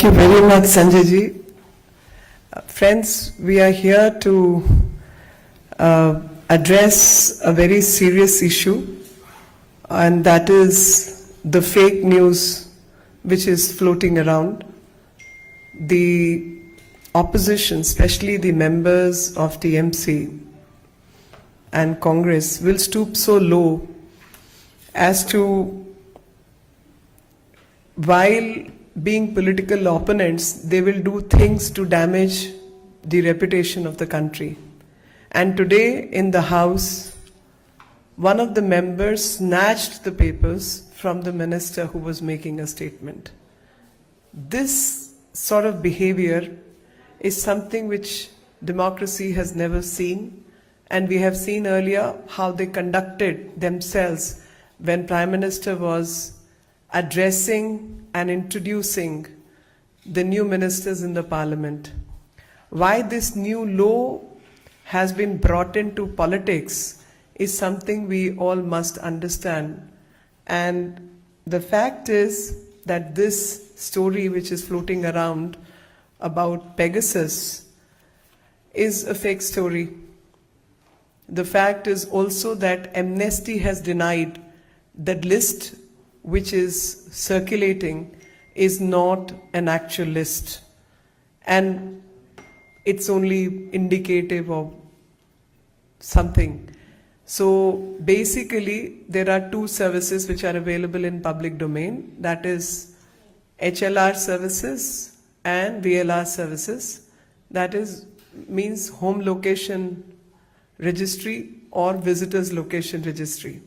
Thank you very much, Sanjay ji. Friends, we are here to address a very serious issue, and that is the fake news which is floating around. The opposition, especially the members of TMC and Congress, will stoop so low as to, while being political opponents, they will do things to damage the reputation of the country. And today in the House, one of the members snatched the papers from the minister who was making a statement. This sort of behavior is something which democracy has never seen, and we have seen earlier how they conducted themselves when Prime Minister was addressing and introducing the new ministers in the parliament. Why this new law has been brought into politics is something we all must understand. And the fact is that this story which is floating around about Pegasus is a fake story. The fact is also that Amnesty has denied that list which is circulating is not an actual list, and it's only indicative of something. So basically there are two services which are available in public domain, that is HLR services and VLR services, that is means home location registry or visitors location registry.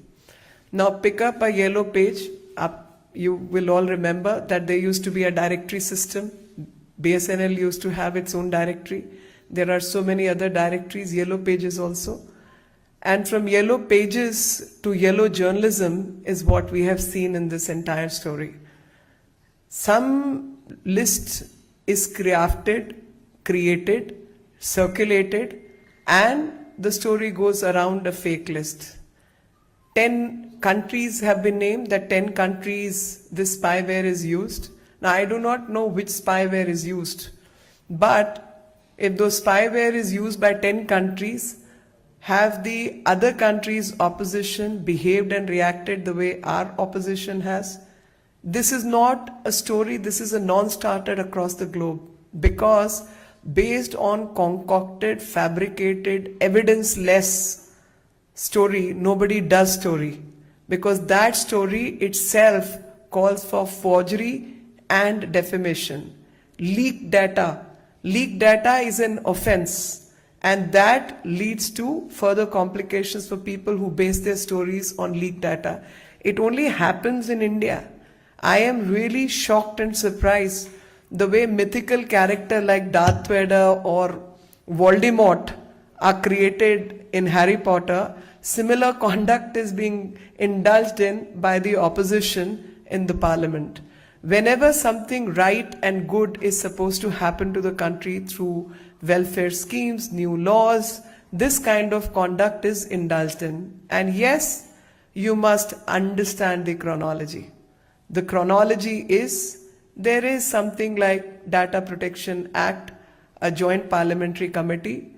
Now pick up a yellow page. You will all remember that there used to be a directory system. BSNL used to have its own directory. There are so many other directories, yellow pages also. And from yellow pages to yellow journalism is what we have seen in this entire story. Some list is crafted, created, circulated, and the story goes around a fake list. 10 countries have been named, that 10 countries this spyware is used. Now I do not know which spyware is used, but if those spyware is used by 10 countries, have the other countries' opposition behaved and reacted the way our opposition has? This is not a story, this is a non-starter across the globe, because based on concocted, fabricated, evidence-less story, nobody does story, because that story itself calls for forgery and defamation. Leaked data is an offense, and that leads to further complications for people who base their stories on leaked data. It only happens in India. I am really shocked and surprised the way mythical character like Darth Vader or Voldemort are created in Harry Potter. Similar conduct is being indulged in by the opposition in the parliament. Whenever something right and good is supposed to happen to the country through welfare schemes, new laws, this kind of conduct is indulged in. And yes, you must understand the chronology. The chronology is, there is something like Data Protection Act, a joint parliamentary committee,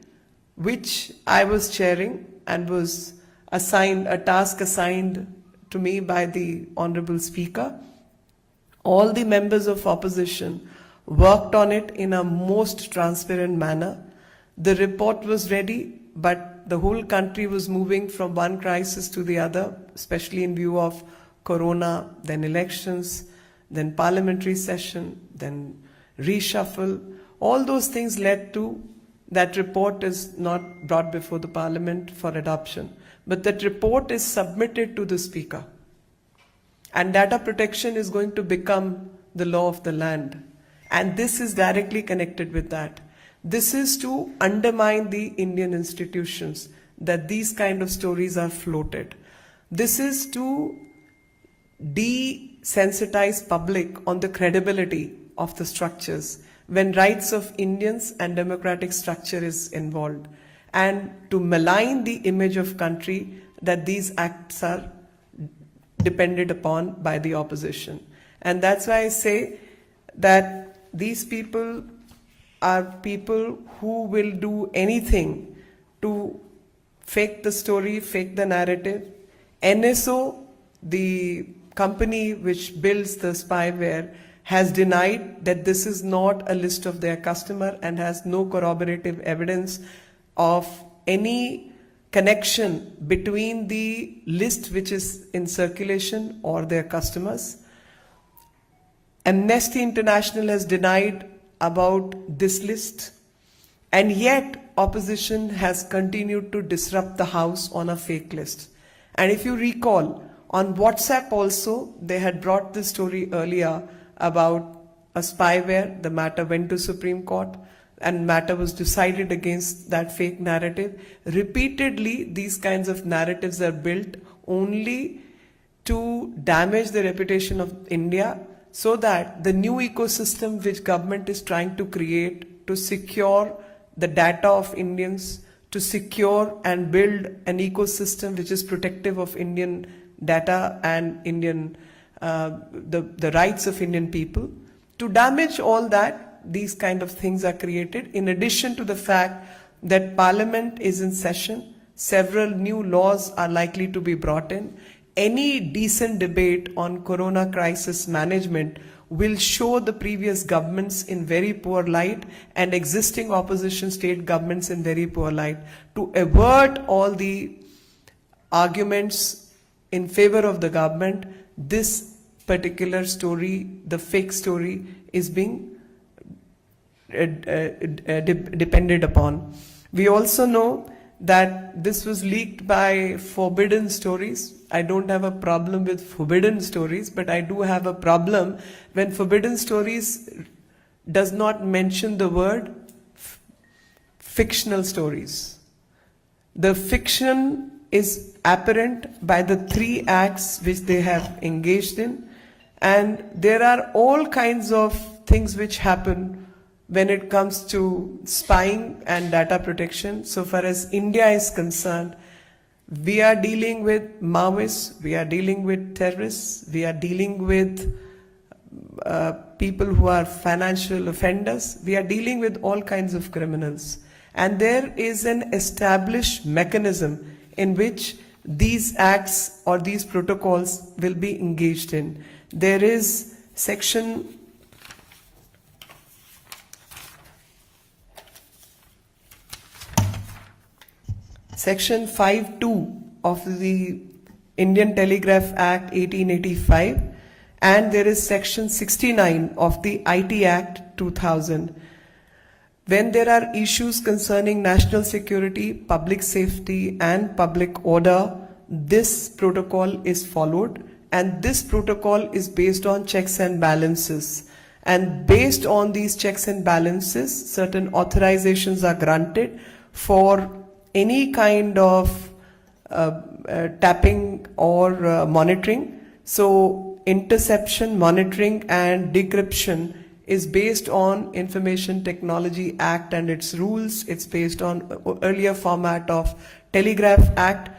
which I was chairing and was assigned, a task assigned to me by the Honorable Speaker. All the members of opposition worked on it in a most transparent manner. The report was ready, but the whole country was moving from one crisis to the other, especially in view of Corona, then elections, then parliamentary session, then reshuffle. All those things led to that report is not brought before the parliament for adoption. But that report is submitted to the speaker. And data protection is going to become the law of the land. And this is directly connected with that. This is to undermine the Indian institutions, that these kind of stories are floated. This is to desensitize public on the credibility of the structures when rights of Indians and democratic structure is involved, and to malign the image of country that these acts are depended upon by the opposition. And that's why I say that these people are people who will do anything to fake the story, fake the narrative. NSO, the company which builds the spyware, has denied that this is not a list of their customer and has no corroborative evidence of any connection between the list which is in circulation or their customers. Amnesty International has denied about this list, and yet opposition has continued to disrupt the House on a fake list. And if you recall, on WhatsApp also, they had brought this story earlier about a spyware. The matter went to Supreme Court and matter was decided against that fake narrative. Repeatedly, these kinds of narratives are built only to damage the reputation of India, so that the new ecosystem which government is trying to create to secure the data of Indians, to secure and build an ecosystem which is protective of Indian data and Indian the rights of Indian people. To damage all that, these kind of things are created, in addition to the fact that Parliament is in session, several new laws are likely to be brought in. Any decent debate on corona crisis management will show the previous governments in very poor light and existing opposition state governments in very poor light. To avert all the arguments in favor of the government, this particular story, the fake story, is being depended upon. We also know that this was leaked by Forbidden Stories. I don't have a problem with forbidden stories, but I do have a problem when Forbidden Stories does not mention the word fictional stories. The fiction is apparent by the 3 acts which they have engaged in, and there are all kinds of things which happen when it comes to spying and data protection. So far as India is concerned, we are dealing with Maoists, we are dealing with terrorists, we are dealing with people who are financial offenders, we are dealing with all kinds of criminals. And there is an established mechanism in which these acts or these protocols will be engaged in. There is Section 5(2) of the Indian Telegraph Act 1885, and there is Section 69 of the IT Act 2000. When there are issues concerning national security, public safety and public order, this protocol is followed, and this protocol is based on checks and balances. And based on these checks and balances, certain authorizations are granted for any kind of tapping or monitoring. So interception, monitoring and decryption is based on Information Technology Act and its rules. It's based on earlier format of Telegraph Act.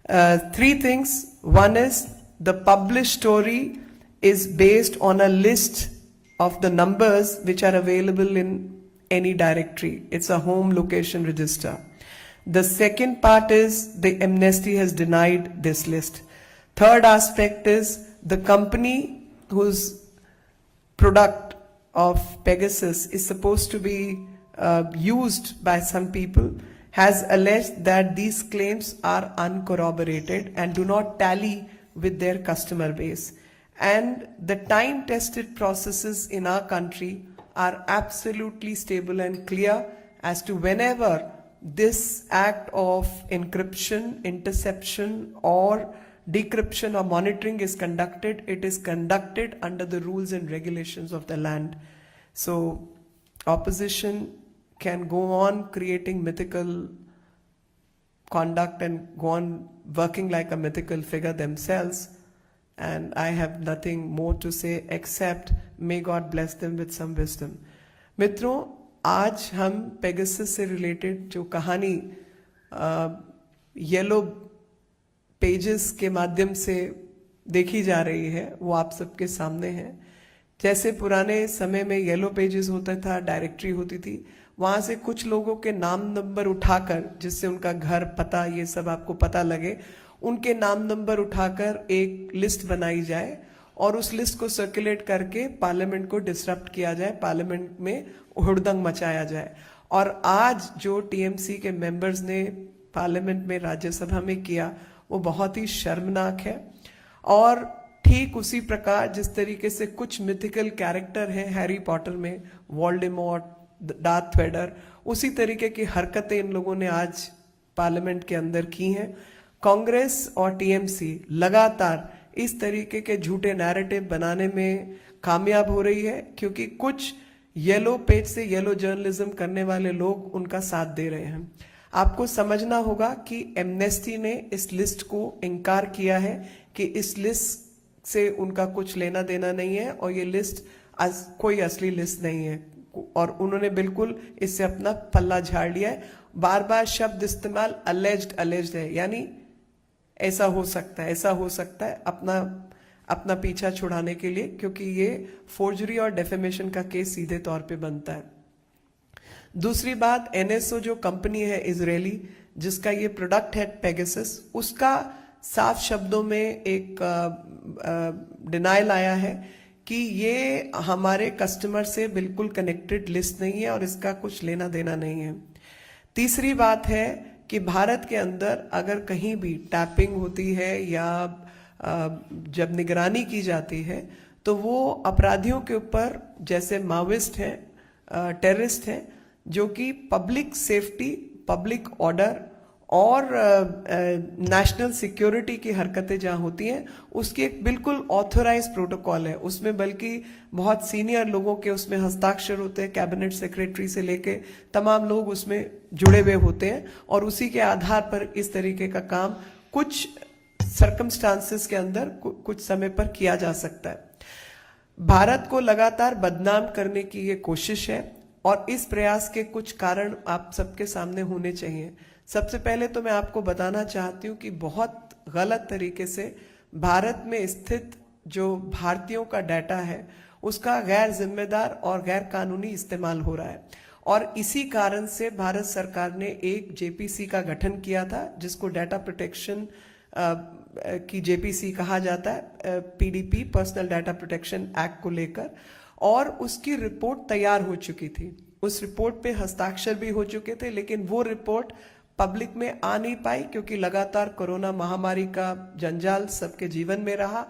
3 things. One is the published story is based on a list of the numbers which are available in any directory. It's a home location register. The second part is the amnesty has denied this list. Third aspect is the company whose product of Pegasus is supposed to be used by some people has alleged that these claims are uncorroborated and do not tally with their customer base. And the time-tested processes in our country are absolutely stable and clear as to whenever this act of encryption, interception or decryption or monitoring is conducted, it is conducted under the rules and regulations of the land. So opposition can go on creating mythical conduct and go on working like a mythical figure themselves, and I have nothing more to say except may God bless them with some wisdom. मित्रों, आज हम Pegasus से related जो कहानी yellow pages के माध्यम से देखी जा रही है वो आप सबके सामने है. जैसे पुराने समय में येलो पेजेस होता था, डायरेक्टरी होती थी, वहां से कुछ लोगों के नाम नंबर उठाकर, जिससे उनका घर पता ये सब आपको पता लगे, उनके नाम नंबर उठाकर एक लिस्ट बनाई जाए और उस लिस्ट को सर्कुलेट करके पार्लियामेंट को डिसरप्ट किया जाए, पार्लियामेंट में हुड़दंग मचाया जाए। और आज जो टीएमसी के मेंबर्स ने पार्लियामेंट में, राज्यसभा में किया, वो बहुत ही शर्मनाक है। और ठीक उसी प्रकार जिस तरीके से कुछ मिथिकल कैरेक्टर हैं हैरी पॉटर में, वोल्डेमॉर्ट, डार्थ वेडर, उसी तरीके की हरकतें इन लोगों ने आज पार्लियामेंट के अंदर की हैं। कांग्रेस और टीएमसी लगातार इस तरीके के झूठे नैरेटिव बनाने में कामयाब हो रही है, क्योंकि कुछ येलो पेज से येलो जर्नलिज्म करने वाले लोग उनका साथ दे रहे हैं। आपको समझना होगा कि एमनेस्टी ने इस लिस्ट को इनकार किया है कि इस लिस्ट से उनका कुछ लेना देना नहीं है और ये लिस्ट कोई असली लिस्ट नहीं है, और उन्होंने बिल्कुल इससे अपना पल्ला झाड़ लिया है। बार बार शब्द इस्तेमाल अलेज्ड है, यानी ऐसा हो सकता है, ऐसा हो सकता है, अपना पीछा छुड़ाने के लिए, क्योंकि ये फोर्जरी और डेफेमेशन का केस सीधे तौर पे बनता है। दूसरी बात, एनएसओ जो कंपनी है इजरायली, जिसका ये प्रोडक्ट है पेगासस, उसका साफ शब्दों में एक डिनायल आया है कि ये हमारे कस्टमर से बिल्कुल कनेक्टेड लिस्ट नहीं है और इसका कुछ लेना देना नहीं है। तीसरी बात है कि भारत के अंदर अगर कहीं भी टैपिंग होती है या जब निगरानी की जाती है, तो वो अपराधियों के ऊपर, जैसे माओइस्ट हैं, टेररिस्ट हैं, जो कि पब्लिक सेफ्टी, पब्लिक ऑर्डर और नेशनल सिक्योरिटी की हरकतें जहां होती हैं, उसकी एक बिल्कुल ऑथोराइज प्रोटोकॉल है। उसमें बल्कि बहुत सीनियर लोगों के उसमें हस्ताक्षर होते हैं, कैबिनेट सेक्रेटरी से लेके तमाम लोग उसमें जुड़े हुए होते हैं, और उसी के आधार पर इस तरीके का काम कुछ सर्कमस्टांसेस के अंदर कुछ समय पर किया जा सकता है। भारत को लगातार बदनाम करने की ये कोशिश है, और इस प्रयास के कुछ कारण आप सबके सामने होने चाहिए। सबसे पहले तो मैं आपको बताना चाहती हूँ कि बहुत गलत तरीके से भारत में स्थित जो भारतीयों का डाटा है, उसका गैर जिम्मेदार और गैर कानूनी इस्तेमाल हो रहा है। और इसी कारण से भारत सरकार ने एक जेपीसी का गठन किया था, जिसको डाटा प्रोटेक्शन की जेपीसी कहा जाता है, PDP, personal data protection act को लेकर, और उसकी रिपोर्ट तैयार हो चुकी थी। उस रिपोर्ट पे हस्ताक्षर भी हो चुके थे, लेकिन वो रिपोर्ट पब्लिक में आ नहीं पाई, क्योंकि लगातार कोरोना महामारी का जंजाल सबके जीवन में रहा,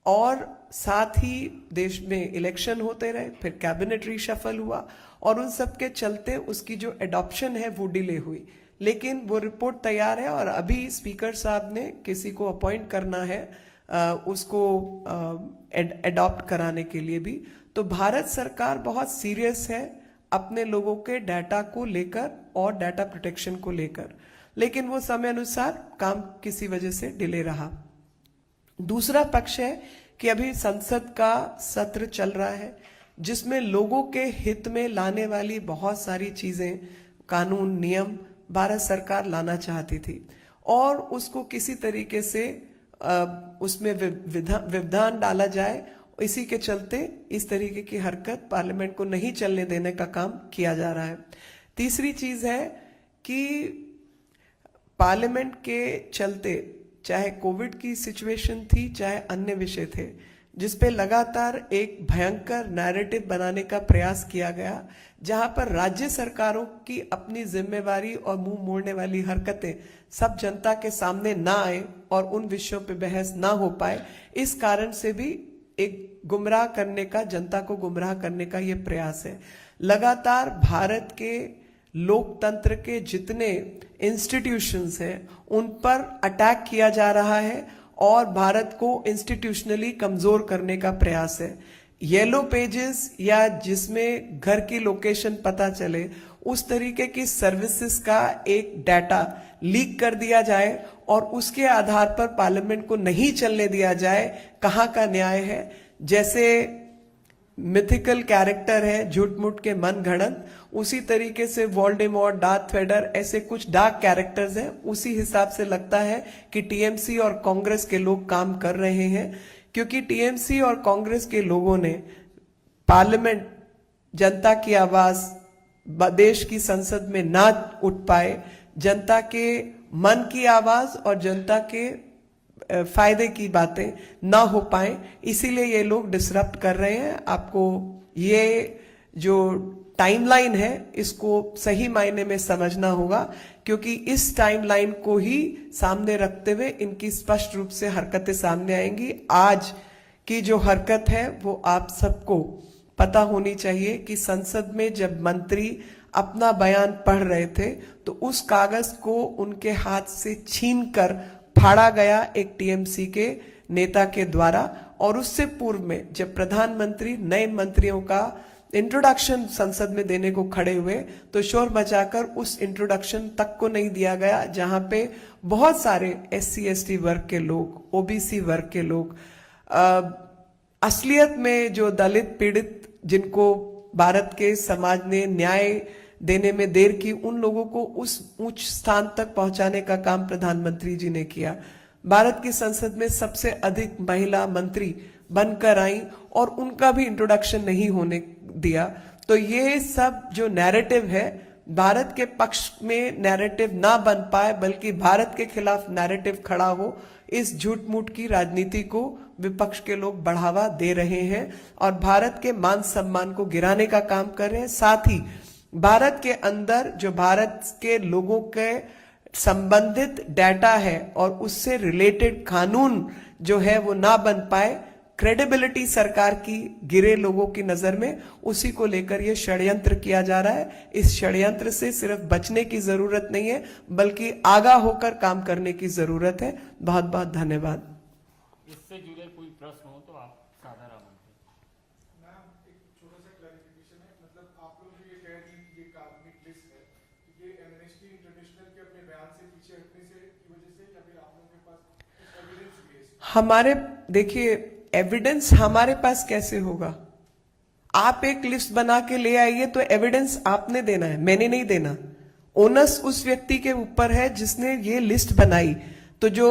और साथ ही देश में इलेक्शन होते रहे, फिर कैबिनेट रीशफल हुआ, और उन सब के चलते उसकी जो एडॉप्शन है वो डिले हुई। लेकिन वो रिपोर्ट तैयार है, और अभी स्पीकर साहब ने किसी को अपॉइंट करना है उसको एडॉप्ट कराने के लिए भी। तो भारत सरकार बहुत सीरियस है अपने लोगों के डाटा को लेकर और डाटा प्रोटेक्शन को लेकर, लेकिन वो समय अनुसार काम किसी वजह से डिले रहा। दूसरा पक्ष है कि अभी संसद का सत्र चल रहा है, जिसमें लोगों के हित में लाने वाली बहुत सारी चीजें, कानून, नियम भारत सरकार लाना चाहती थी, और उसको किसी तरीके से उसमें व्यवधान डाला जाए। इसी के चलते इस तरीके की हरकत पार्लियामेंट को नहीं चलने देने का काम किया जा रहा है। तीसरी चीज है कि पार्लियामेंट के चलते, चाहे कोविड की सिचुएशन थी, चाहे अन्य विषय थे, जिसपे लगातार एक भयंकर नैरेटिव बनाने का प्रयास किया गया, जहां पर राज्य सरकारों की अपनी जिम्मेवारी और मुंह मोड़ने वाली हरकतें सब जनता के सामने ना आए और उन विषयों पे बहस ना हो पाए। इस कारण से भी एक गुमराह करने का, जनता को गुमराह करने का ये प्रयास है। लगातार भारत के लोकतंत्र के जितने इंस्टीट्यूशंस हैं उन पर अटैक किया जा रहा है और भारत को इंस्टीट्यूशनली कमजोर करने का प्रयास है। येलो पेजेस या जिसमें घर की लोकेशन पता चले, उस तरीके की सर्विसेज का एक डाटा लीक कर दिया जाए और उसके आधार पर पार्लियामेंट को नहीं चलने दिया जाए, कहाँ का न्याय है। जैसे मिथिकल कैरेक्टर है झूठ मूठ के मन घड़ंत, उसी तरीके से वोल्डेमॉर्ट, डार्थ वेडर, ऐसे कुछ डार्क कैरेक्टर्स हैं। उसी हिसाब से लगता है कि टीएमसी और कांग्रेस के लोग काम कर रहे हैं क्योंकि टीएमसी और कांग्रेस के लोगों ने पार्लियामेंट, जनता की आवाज देश की संसद में ना उठ पाए, जनता के मन की आवाज और जनता के फायदे की बातें ना हो पाए, इसीलिए ये लोग डिसरप्ट कर रहे हैं। आपको ये जो टाइमलाइन है इसको सही मायने में समझना होगा, क्योंकि इस टाइमलाइन को ही सामने रखते हुए इनकी स्पष्ट रूप से हरकतें सामने आएंगी। आज की जो हरकत है वो आप सबको पता होनी चाहिए कि संसद में जब मंत्री अपना बयान पढ़ रहे थे तो उस कागज को उनके हाथ से छीनकर फाड़ा गया एक टीएमसी के नेता के द्वारा। और उससे पूर्व में जब प्रधानमंत्री नए मंत्रियों का इंट्रोडक्शन संसद में देने को खड़े हुए तो शोर मचाकर उस इंट्रोडक्शन तक को नहीं दिया गया, जहां पे बहुत सारे SC/ST वर्ग के लोग, OBC वर्ग के लोग, असलियत में जो दलित पीड़ित जिनको भारत के समाज ने न्याय देने में देर की, उन लोगों को उस उच्च स्थान तक पहुंचाने का काम प्रधानमंत्री जी ने किया। भारत की संसद में सबसे अधिक महिला मंत्री बनकर आई और उनका भी इंट्रोडक्शन नहीं होने दिया। तो ये सब जो नैरेटिव है, भारत के पक्ष में नैरेटिव ना बन पाए बल्कि भारत के खिलाफ नैरेटिव खड़ा हो, इस झूठ मूठ की राजनीति को विपक्ष के लोग बढ़ावा दे रहे हैं और भारत के मान सम्मान को गिराने का काम कर रहे हैं। साथ ही भारत के अंदर जो भारत के लोगों के संबंधित डाटा है और उससे रिलेटेड कानून जो है वो ना बन पाए, क्रेडिबिलिटी सरकार की गिरे लोगों की नजर में, उसी को लेकर ये षड्यंत्र किया जा रहा है। इस षड्यंत्र से सिर्फ बचने की जरूरत नहीं है बल्कि आगाह होकर काम करने की जरूरत है। बहुत बहुत धन्यवाद। इससे जुड़े कोई प्रश्न हो तो आप साधारण मैम, एक छोटा सा क्लैरिफिकेशन है, मतलब आप लोग ये कह रही हैं कि ये कार्मिक लिस्ट है, ये एमनेस्टी इंटरनेशनल के अपने बयान से पीछे हटने से की वजह से, या फिर आप लोगों के पास कुछ एविडेंस बेस्ड? हमारे देखिए, एविडेंस हमारे पास कैसे होगा? आप एक लिस्ट बना के ले आइए तो एविडेंस आपने देना है, मैंने नहीं देना। ओनस उस व्यक्ति के ऊपर है जिसने ये लिस्ट बनाई। तो जो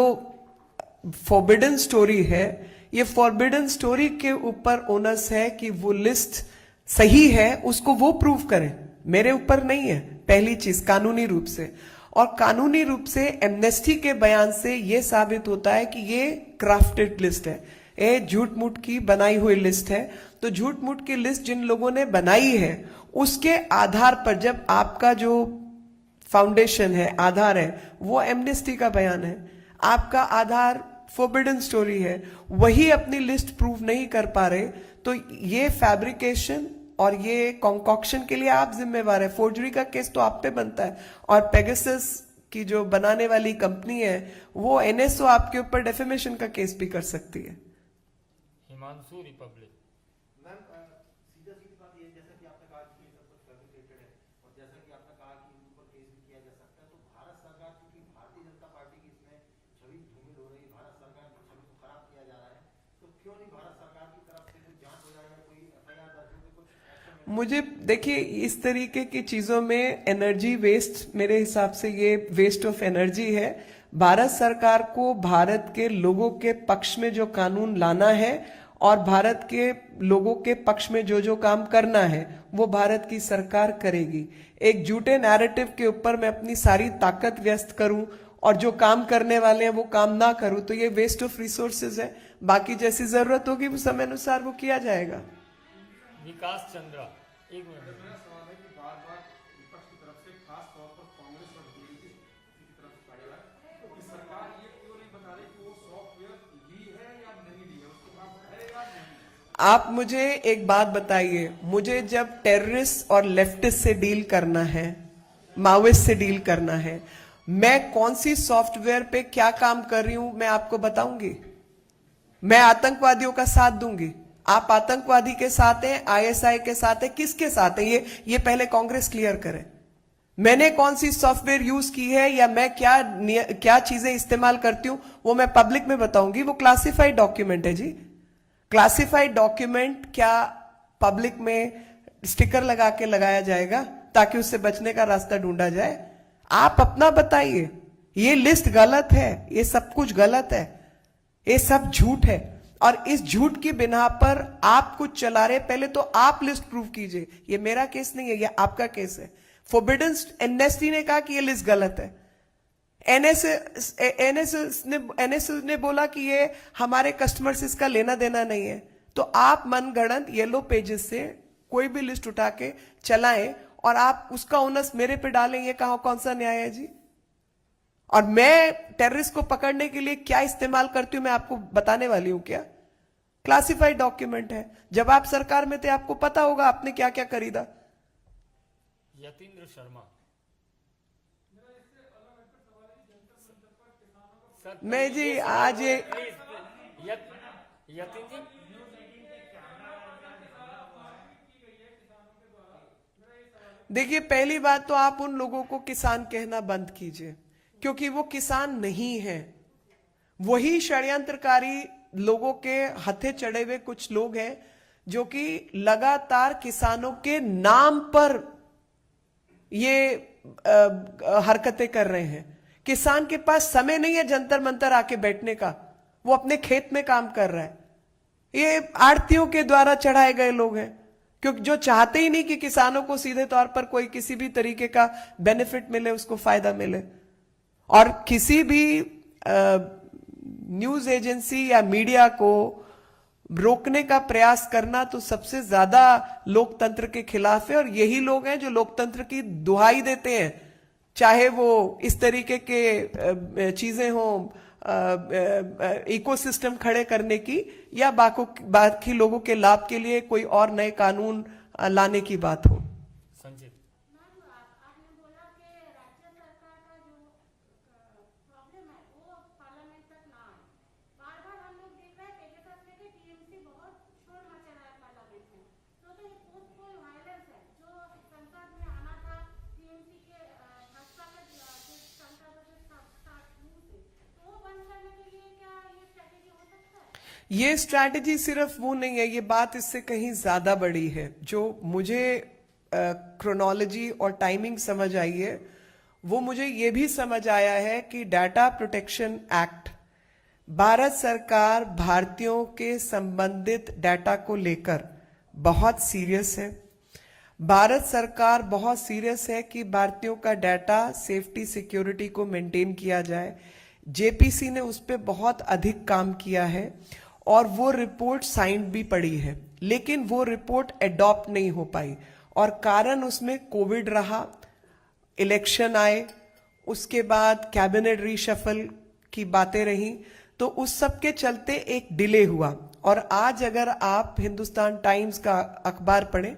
फॉरबिडन स्टोरी है, ये फॉरबिडन स्टोरी के ऊपर ओनस है कि वो लिस्ट सही है, उसको वो प्रूव करें, मेरे ऊपर नहीं है। पहली चीज कानूनी रूप से, और कानूनी रूप से एमनेस्टी के बयान से यह साबित होता है कि ये क्राफ्टेड लिस्ट है, ये झूठ मूठ की बनाई हुई लिस्ट है। तो झूठ मूठ की लिस्ट जिन लोगों ने बनाई है उसके आधार पर, जब आपका जो फाउंडेशन है, आधार है, वो एमनेस्टी का बयान है, आपका आधार फॉरबिडन स्टोरी है, वही अपनी लिस्ट प्रूव नहीं कर पा रहे, तो ये फैब्रिकेशन और ये कॉन्कॉक्शन के लिए आप जिम्मेवार है। फोर्जरी का केस तो आप पे बनता है, और पेगासस की जो बनाने वाली कंपनी है वो NSO आपके ऊपर डेफेमेशन का केस भी कर सकती है। हिमांशु, रिपब्लिक। मैम, सीधा सीधी बात ये, जैसा कि आपने कहा कि ये सब कुछ फैब्रिकेटेड है और जैसा कि आपने कहा कि इनके ऊपर केस भी किया जा सकता है, तो भारत सरकार, क्योंकि भारतीय जनता पार्टी की इसमें छवि धूमिल हो रही है, भारत सरकार की छवि को खराब किया जा रहा है, तो क्यों नहीं भारत सरकार की तरफ से कोई जांच हो जाए या कोई FIR दर्ज हो, कुछ एक्शन? मुझे देखिए, इस तरीके की चीजों में एनर्जी वेस्ट, मेरे हिसाब से ये वेस्ट ऑफ एनर्जी है। भारत सरकार को भारत के लोगों के पक्ष में जो कानून लाना है और भारत के लोगों के पक्ष में जो जो काम करना है वो भारत की सरकार करेगी। एक झूठे नैरेटिव के ऊपर मैं अपनी सारी ताकत व्यस्त करूं और जो काम करने वाले हैं वो काम ना करूं, तो ये वेस्ट ऑफ रिसोर्सेज है। बाकी जैसी जरूरत होगी वो समय अनुसार वो किया जाएगा। विकास चंद्रा, एक मिनट। मेरा सवाल है कि बार बार विपक्ष की तरफ से, खास तौर पर कांग्रेस और BJP की तरफ से कहा जा रहा है कि सरकार ये क्यों नहीं बता रही कि वो सॉफ्टवेयर ली है या नहीं ली है, उसके पास है या नहीं। आप मुझे एक बात बताइए, मुझे जब टेररिस्ट और लेफ्टिस्ट से डील करना है, माओइस्ट से डील करना है, मैं कौन सी सॉफ्टवेयर पे क्या काम कर रही हूं मैं आपको बताऊंगी? मैं आतंकवादियों का साथ दूंगी? आप आतंकवादी के साथ हैं, ISI के साथ हैं, किसके साथ हैं? ये पहले कांग्रेस क्लियर करे। मैंने कौन सी सॉफ्टवेयर यूज की है या मैं क्या चीजें इस्तेमाल करती हूं वो मैं पब्लिक में बताऊंगी। वो क्लासिफाइड डॉक्यूमेंट है जी। क्लासिफाइड डॉक्यूमेंट क्या पब्लिक में स्टिकर लगा के लगाया जाएगा ताकि उससे बचने का रास्ता ढूंढा जाए? आप अपना बताइए। ये लिस्ट गलत है, ये सब कुछ गलत है, ये सब झूठ है। और इस झूठ की बिना पर आप कुछ चला रहे, पहले तो आप लिस्ट प्रूव कीजिए। ये मेरा केस नहीं है, ये आपका केस है। फोरबिडन एनएसटी ने कहा कि ये लिस्ट गलत है। एनएसएस ने बोला कि ये हमारे कस्टमर से इसका लेना देना नहीं है। तो आप मनगढ़ंत येलो पेजेस से कोई भी लिस्ट उठा के चलाएं और आप उसका ओनस मेरे पे डालें, ये कौन सा न्याय है जी? और मैं टेररिस्ट को पकड़ने के लिए क्या इस्तेमाल करती हूं मैं आपको बताने वाली हूं क्या? क्लासिफाइड डॉक्यूमेंट है। जब आप सरकार में थे आपको पता होगा आपने क्या क्या खरीदा। यतीन्द्र शर्मा सर, मैं जी आज ये यतीन जी देखिए, पहली बात तो आप उन लोगों को किसान कहना बंद कीजिए, क्योंकि वो किसान नहीं है। वही षड्यंत्रकारी लोगों के हथे चढ़े हुए कुछ लोग हैं जो कि लगातार किसानों के नाम पर ये हरकतें कर रहे हैं। किसान के पास समय नहीं है जंतर मंतर आके बैठने का, वो अपने खेत में काम कर रहा है। ये आड़तियों के द्वारा चढ़ाए गए लोग हैं, क्योंकि जो चाहते ही नहीं कि किसानों को सीधे तौर पर कोई किसी भी तरीके का बेनिफिट मिले, उसको फायदा मिले। और किसी भी न्यूज एजेंसी या मीडिया को रोकने का प्रयास करना तो सबसे ज्यादा लोकतंत्र के खिलाफ है। और यही लोग हैं जो लोकतंत्र की दुहाई देते हैं, चाहे वो इस तरीके के चीजें हों, इकोसिस्टम खड़े करने की, या बाकी लोगों के लाभ के लिए कोई और नए कानून लाने की बात हो। संजीव आपने बोला कि राज्य सरकार का जो प्रॉब्लम है वो पार्लियामेंट तक ना आए। बार बार हम लोग देख रहे हैं पेगासस में कि टीएमसी बहुत शोर मचा रहा है पार्लियामेंट में। तो ये पोस्टपोल वायलेंस है जो संसद में आना था टीएमसी के भाजपा के संसद से स्टार्ट हुई थी, तो वो बंद करने के लिए क्या ये स्ट्रेटेजी हो सकता है? ये स्ट्रैटेजी सिर्फ वो नहीं है, ये बात इससे कहीं ज्यादा बड़ी है। जो मुझे क्रोनोलॉजी और टाइमिंग समझ आई है, वो मुझे ये भी समझ आया है कि डाटा प्रोटेक्शन एक्ट, भारत सरकार भारतीयों के संबंधित डाटा को लेकर बहुत सीरियस है। भारत सरकार बहुत सीरियस है कि भारतीयों का डाटा सेफ्टी सिक्योरिटी को मेंटेन किया जाए। जेपीसी ने उस पर बहुत अधिक काम किया है और वो रिपोर्ट साइंड भी पड़ी है, लेकिन वो रिपोर्ट एडॉप्ट नहीं हो पाई। और कारण उसमें कोविड रहा, इलेक्शन आए, उसके बाद कैबिनेट रीशफल की बातें रही, तो उस सब के चलते एक डिले हुआ। और आज अगर आप हिंदुस्तान टाइम्स का अखबार पढ़ें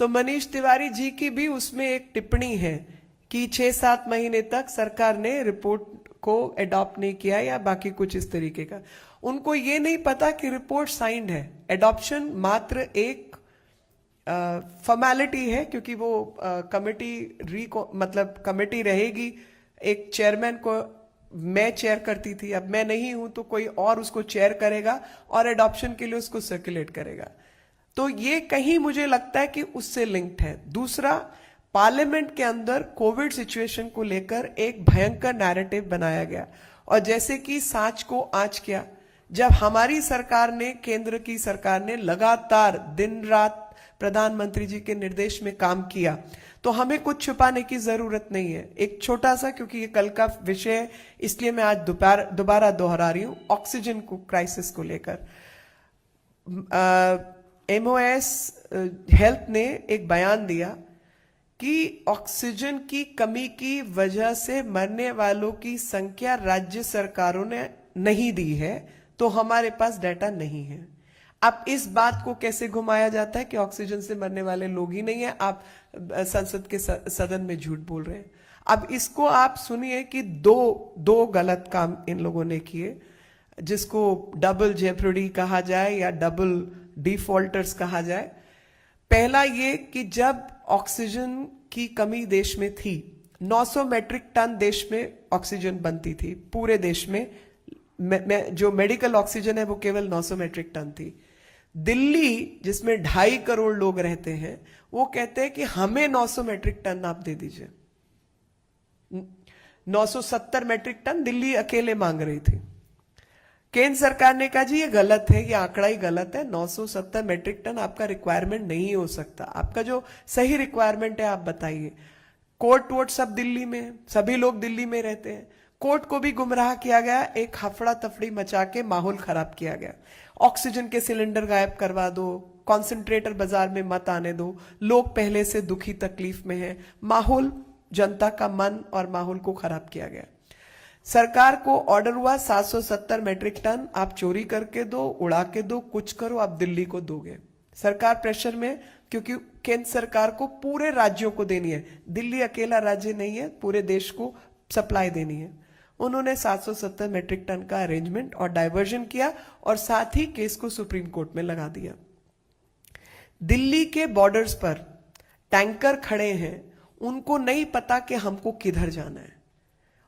तो मनीष तिवारी जी की भी उसमें एक टिप्पणी है कि 6-7 महीने तक सरकार ने रिपोर्ट को एडॉप्ट नहीं किया या बाकी कुछ इस तरीके का। उनको ये नहीं पता कि रिपोर्ट साइंड है। एडॉप्शन मात्र एक फॉर्मेलिटी है, क्योंकि वो कमेटी रहेगी। एक चेयरमैन को मैं चेयर करती थी, अब मैं नहीं हूं तो कोई और उसको चेयर करेगा और एडॉप्शन के लिए उसको सर्कुलेट करेगा। तो ये कहीं मुझे लगता है कि उससे लिंक्ड है। दूसरा, पार्लियामेंट के अंदर कोविड सिचुएशन को लेकर एक भयंकर नैरेटिव बनाया गया, और जैसे कि सांच को आंच किया। जब हमारी सरकार ने, केंद्र की सरकार ने लगातार दिन रात प्रधानमंत्री जी के निर्देश में काम किया, तो हमें कुछ छुपाने की जरूरत नहीं है। एक छोटा सा, क्योंकि ये कल का विषय है इसलिए मैं आज दोबारा दोहरा रही हूं, ऑक्सीजन को क्राइसिस को लेकर MOS हेल्थ ने एक बयान दिया कि ऑक्सीजन की कमी की वजह से मरने वालों की संख्या राज्य सरकारों ने नहीं दी है, तो हमारे पास डाटा नहीं है। अब इस बात को कैसे घुमाया जाता है कि ऑक्सीजन से मरने वाले लोग ही नहीं है, आप संसद के सदन में झूठ बोल रहे हैं। अब इसको आप सुनिए कि दो गलत काम इन लोगों ने किए, जिसको डबल जेप्रोडी कहा जाए या डबल डिफॉल्टर्स कहा जाए। पहला ये कि जब ऑक्सीजन की कमी देश में थी, 900 मैट्रिक टन देश में ऑक्सीजन बनती थी पूरे देश में। जो मेडिकल ऑक्सीजन है वो केवल 900 मैट्रिक टन थी। दिल्ली, जिसमें 2.5 करोड़ लोग रहते हैं, वो कहते हैं कि हमें 900 मैट्रिक टन आप दे दीजिए। 970 मैट्रिक टन दिल्ली अकेले मांग रही थी। केंद्र सरकार ने कहा जी ये गलत है, ये आंकड़ा ही गलत है, 970 मेट्रिक टन आपका रिक्वायरमेंट नहीं हो सकता, आपका जो सही रिक्वायरमेंट है आप बताइए। कोर्ट वोट सब दिल्ली में है, सभी लोग दिल्ली में रहते हैं, कोर्ट को भी गुमराह किया गया, एक हफड़ा तफड़ी मचा के माहौल खराब किया गया। ऑक्सीजन के सिलेंडर गायब करवा दो, कॉन्सेंट्रेटर बाजार में मत आने दो, लोग पहले से दुखी तकलीफ में हैं, माहौल, जनता का मन और माहौल को खराब किया गया। सरकार को ऑर्डर हुआ 770 मैट्रिक टन आप चोरी करके दो, उड़ा के दो, कुछ करो, आप दिल्ली को दोगे। सरकार प्रेशर में, क्योंकि केंद्र सरकार को पूरे राज्यों को देनी है, दिल्ली अकेला राज्य नहीं है, पूरे देश को सप्लाई देनी है। उन्होंने 770 मैट्रिक टन का अरेंजमेंट और डाइवर्जन किया और साथ ही केस को सुप्रीम कोर्ट में लगा दिया। दिल्ली के बॉर्डर्स पर टैंकर खड़े हैं, उनको नहीं पता कि हमको किधर जाना है,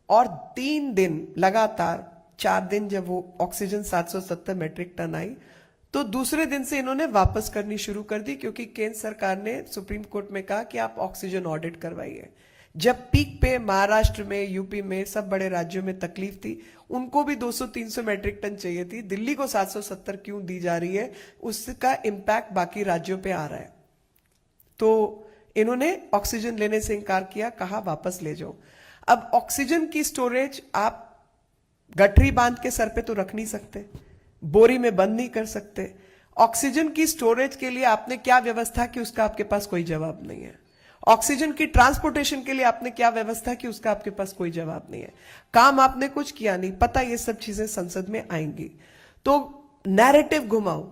और 3 दिन लगातार, 4 दिन जब वो ऑक्सीजन 770 मैट्रिक टन आई तो दूसरे दिन से इन्होंने वापस करनी शुरू कर दी, क्योंकि केंद्र सरकार ने सुप्रीम कोर्ट में कहा कि आप ऑक्सीजन ऑडिट करवाइए। जब पीक पे महाराष्ट्र में, यूपी में, सब बड़े राज्यों में तकलीफ थी, उनको भी 200-300 मैट्रिक टन चाहिए थी, दिल्ली को 770 क्यों दी जा रही है, उसका इंपैक्ट बाकी राज्यों पे आ रहा है। तो इन्होंने ऑक्सीजन लेने से इंकार किया, कहा वापस ले जाओ। अब ऑक्सीजन की स्टोरेज आप गठरी बांध के सर पे तो रख नहीं सकते, बोरी में बंद नहीं कर सकते। ऑक्सीजन की स्टोरेज के लिए आपने क्या व्यवस्था की, उसका आपके पास कोई जवाब नहीं है। ऑक्सीजन की ट्रांसपोर्टेशन के लिए आपने क्या व्यवस्था की, उसका आपके पास कोई जवाब नहीं है। काम आपने कुछ किया नहीं, पता ये सब चीजें संसद में आएंगी। तो नैरेटिव घुमाओ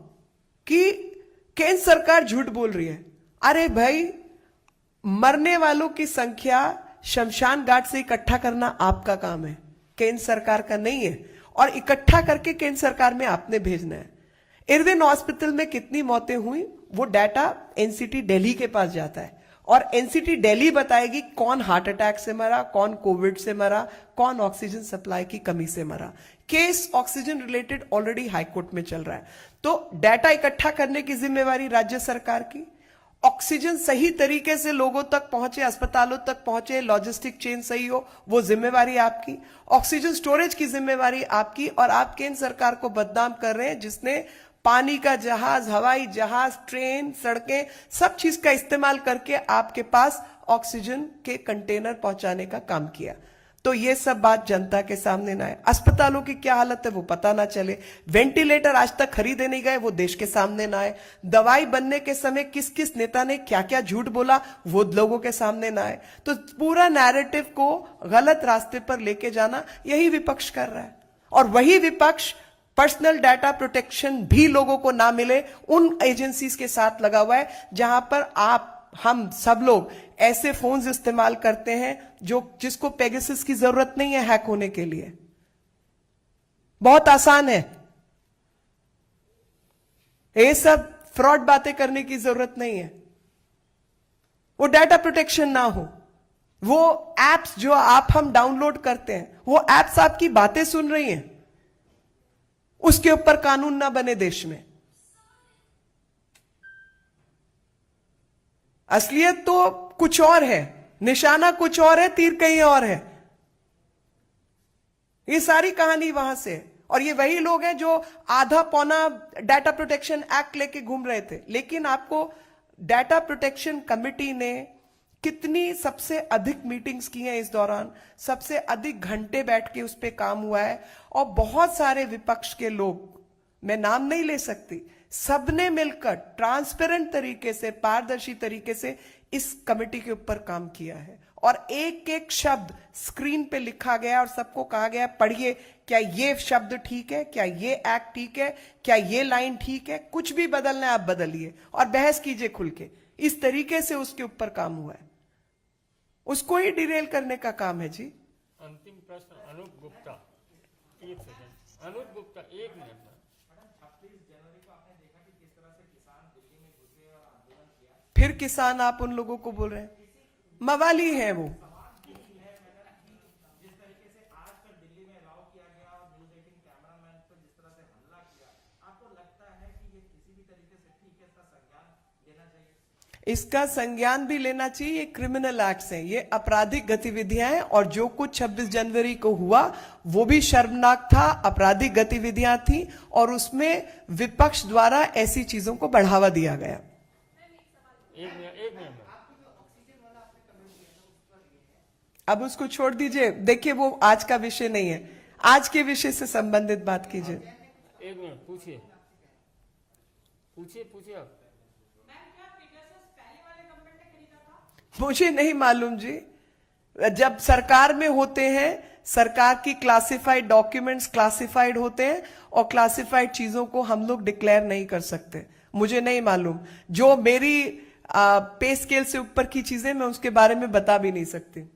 कि केंद्र सरकार झूठ बोल रही है। अरे भाई, मरने वालों की संख्या शमशान घाट से इकट्ठा करना आपका काम है, केंद्र सरकार का नहीं है, और इकट्ठा करके केंद्र सरकार में आपने भेजना है। इरविन हॉस्पिटल में कितनी मौतें हुई वो डाटा एनसीटी दिल्ली के पास जाता है, और एनसीटी दिल्ली बताएगी कौन हार्ट अटैक से मरा, कौन कोविड से मरा, कौन ऑक्सीजन सप्लाई की कमी से मरा। Case oxygen related already high court में चल रहा है। तो डाटा इकट्ठा करने की जिम्मेवारी राज्य सरकार की, ऑक्सीजन सही तरीके से लोगों तक पहुंचे, अस्पतालों तक पहुंचे, लॉजिस्टिक चेन सही हो, वो जिम्मेवारी आपकी। ऑक्सीजन स्टोरेज की जिम्मेवारी आपकी, और आप केंद्र सरकार को बदनाम कर रहे हैं जिसने पानी का जहाज, हवाई जहाज, ट्रेन, सड़कें, सब चीज का इस्तेमाल करके आपके पास ऑक्सीजन के कंटेनर पहुंचाने का काम किया। तो ये सब बात जनता के सामने ना आए। अस्पतालों की क्या हालत है वो पता ना चले, वेंटिलेटर आज तक खरीदे नहीं गए वो देश के सामने ना आए, दवाई बनने के समय किस किस नेता ने क्या क्या झूठ बोला वो लोगों के सामने ना आए। तो पूरा नैरेटिव को गलत रास्ते पर लेके जाना यही विपक्ष कर रहा है, और वही विपक्ष पर्सनल डाटा प्रोटेक्शन भी लोगों को ना मिले उन एजेंसीज के साथ लगा हुआ है जहां पर हम सब लोग ऐसे फोन्स इस्तेमाल करते हैं जिसको पेगासस की जरूरत नहीं है हैक होने के लिए, बहुत आसान है। ये सब फ्रॉड बातें करने की जरूरत नहीं है। वो डाटा प्रोटेक्शन ना हो, वो एप्स जो हम डाउनलोड करते हैं, वो एप्स आपकी बातें सुन रही हैं, उसके ऊपर कानून ना बने देश में। असलियत तो कुछ और है, निशाना कुछ और है, तीर कहीं और है। ये सारी कहानी वहां से, और ये वही लोग हैं जो आधा पौना डाटा प्रोटेक्शन एक्ट लेके घूम रहे थे। लेकिन आपको डाटा प्रोटेक्शन कमिटी ने कितनी सबसे अधिक मीटिंग्स की हैं इस दौरान, सबसे अधिक घंटे बैठ के उस पर काम हुआ है, और बहुत सारे विपक्ष के लोग, मैं नाम नहीं ले सकती, सबने मिलकर ट्रांसपेरेंट तरीके से, पारदर्शी तरीके से इस कमेटी के ऊपर काम किया है, और एक एक शब्द स्क्रीन पे लिखा गया और सबको कहा गया पढ़िए, क्या ये शब्द ठीक है, क्या ये एक्ट ठीक है, क्या ये लाइन ठीक है, कुछ भी बदलना है आप बदलिए और बहस कीजिए खुल के। इस तरीके से उसके ऊपर काम हुआ है, उसको ही डिरेल करने का काम है जी। अंतिम प्रश्न अनूप गुप्ता, 1 सेकंड। अनूप गुप्ता, 1 मिनट। 26 जनवरी को आपने देखा कि किस तरह से किसान दिल्ली में घुसे और आंदोलन किया। फिर किसान आप उन लोगों को बोल रहे हैं, मवाली है वो। जिस तरीके से आज कल दिल्ली में राव किया गया और न्यूज़ 18 कैमरामैन पर जिस तरह से हमला किया, आपको लगता है कि ये किसी भी तरीके से ठीक है, इसका संज्ञान लेना चाहिए? इसका संज्ञान भी लेना चाहिए। ये क्रिमिनल एक्ट्स हैं, ये आपराधिक गतिविधियां हैं, और जो कुछ 26 जनवरी को हुआ वो भी शर्मनाक था, आपराधिक गतिविधियां थी, और उसमें विपक्ष द्वारा ऐसी चीजों को बढ़ावा दिया गया। एक मिनट। अब उसको छोड़ दीजिए, देखिए वो आज का विषय नहीं है, आज के विषय से संबंधित बात कीजिए। एक मिनट, पूछिए आप। मुझे नहीं मालूम जी, जब सरकार में होते हैं, सरकार की क्लासिफाइड डॉक्यूमेंट्स क्लासिफाइड होते हैं, और क्लासिफाइड चीजों को हम लोग डिक्लेयर नहीं कर सकते। मुझे नहीं मालूम, जो मेरी पे स्केल से ऊपर की चीजें मैं उसके बारे में बता भी नहीं सकती।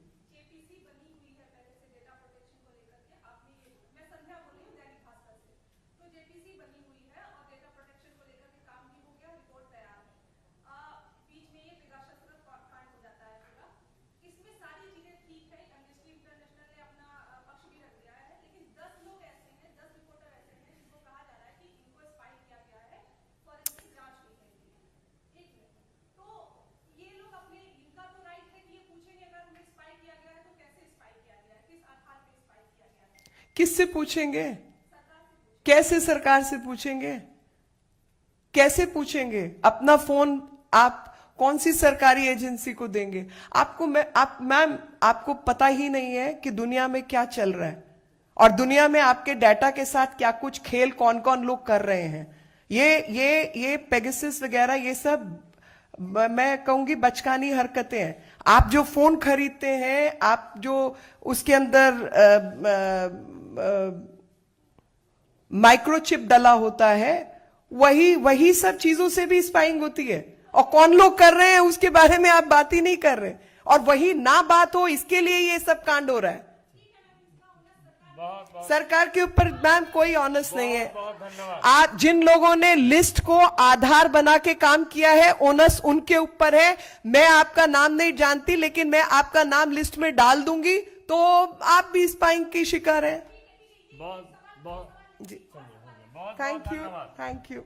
किससे पूछेंगे? कैसे सरकार से पूछेंगे? कैसे पूछेंगे? अपना फोन आप कौन सी सरकारी एजेंसी को देंगे? मैम आपको पता ही नहीं है कि दुनिया में क्या चल रहा है, और दुनिया में आपके डाटा के साथ क्या कुछ खेल कौन कौन लोग कर रहे हैं। ये पेगासस वगैरह, ये सब मैं कहूंगी बचकानी हरकतें हैं। आप जो फोन खरीदते हैं, आप जो उसके अंदर माइक्रोचिप डला होता है, वही सब चीजों से भी स्पाइंग होती है, और कौन लोग कर रहे हैं उसके बारे में आप बात ही नहीं कर रहे, और वही ना बात हो इसके लिए ये सब कांड हो रहा है। सरकार के ऊपर मैम कोई ऑनस नहीं है। बहुत धन्यवाद। आज जिन लोगों ने लिस्ट को आधार बना के काम किया है, ओनस उनके ऊपर है। मैं आपका नाम नहीं जानती, लेकिन मैं आपका नाम लिस्ट में डाल दूंगी, तो आप भी स्पाइंग की शिकार हैं। बहुत जी, बहुत थैंक यू, धन्यवाद। Thank you.